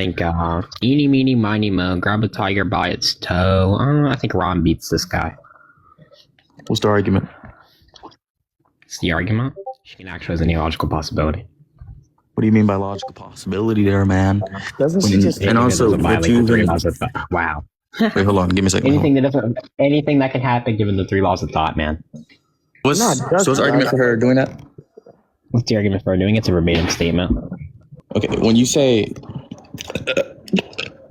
think eeny meeny miny mo, grab a tiger by its toe. I think Ron beats this guy. What's the argument? It's the argument. She can actualize any logical possibility. What do you mean by logical possibility there, man? Doesn't she just And also, wow. Wait, hold on. Give me a second. Anything that can happen given the three laws of thought, man. What's the argument for her doing that? What's the argument for her doing it? It's a verbatim statement. Okay, when you say,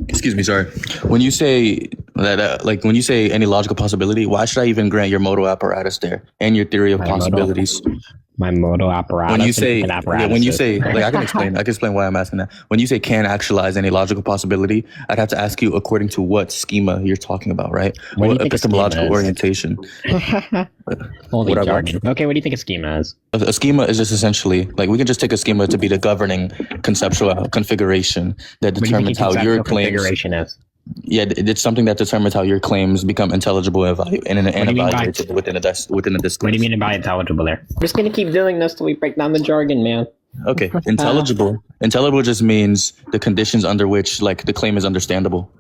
excuse me, sorry. When you say that, when you say any logical possibility, why should I even grant your modal apparatus there and your theory of possibilities? My modal apparatus. When you say, I can explain why I'm asking that. When you say can actualize any logical possibility, I'd have to ask you according to what schema you're talking about, right? What epistemological orientation? Holy jargon. Okay, what do you think a schema is? A schema is just essentially, we can just take a schema to be the governing conceptual configuration that determines how your claims. Configuration is? Yeah, it's something that determines how your claims become intelligible and evaluated within a discourse. What do you mean by intelligible there? We're just going to keep doing this till we break down the jargon, man. Okay, intelligible. Intelligible just means the conditions under which, the claim is understandable.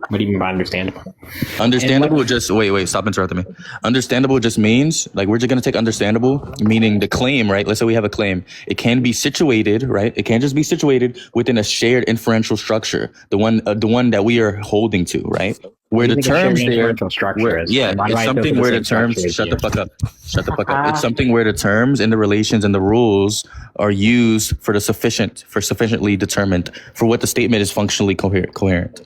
What do you mean by understandable? Understandable just, wait, stop interrupting me. Understandable just means, we're just going to take understandable, meaning the claim, right? Let's say we have a claim. It can be situated, right? It can't just be situated within a shared inferential structure, the one that we are holding to, right? Where the terms there, it's something where the terms, shut the fuck up. It's something where the terms and the relations and the rules are used for sufficiently determined for what the statement is functionally coherent.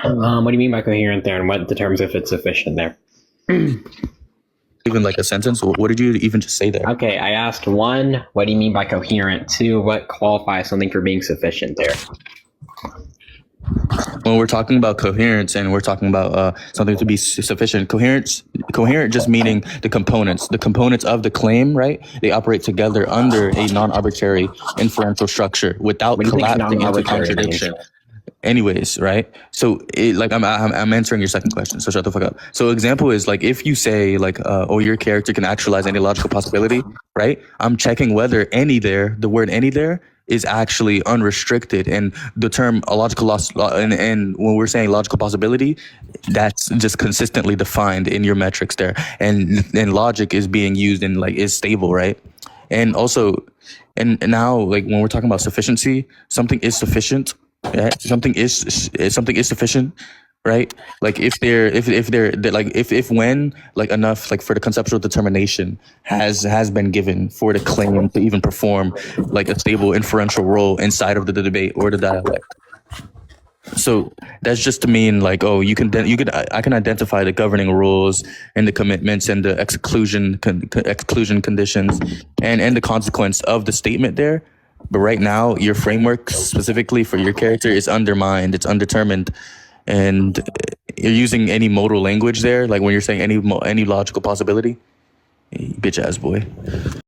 What do you mean by coherent there, and what determines if it's sufficient there? Even a sentence? What did you even just say there? Okay, I asked 1, what do you mean by coherent? 2, what qualifies something for being sufficient there? When we're talking about coherence and we're talking about something to be sufficient, coherent just meaning the components of the claim, right? They operate together under a non-arbitrary inferential structure without collapsing into contradiction. Anyways, right? So I'm answering your second question, so shut the fuck up. So example is if you say your character can actualize any logical possibility, right? I'm checking whether the word any there is actually unrestricted, and the term a logical loss, and when we're saying logical possibility, that's just consistently defined in your metrics there, and logic is being used in is stable, right? And also, and now when we're talking about sufficiency, something is sufficient. Yeah, something is sufficient, right? If when enough for the conceptual determination has been given for the claim to even perform a stable inferential role inside of the debate or the dialect. So that's just to mean I can identify the governing rules and the commitments and the exclusion conditions and the consequence of the statement there. But right now, your framework specifically for your character is undermined. It's undetermined, and you're using any modal language there. When you're saying any logical possibility, bitch ass boy.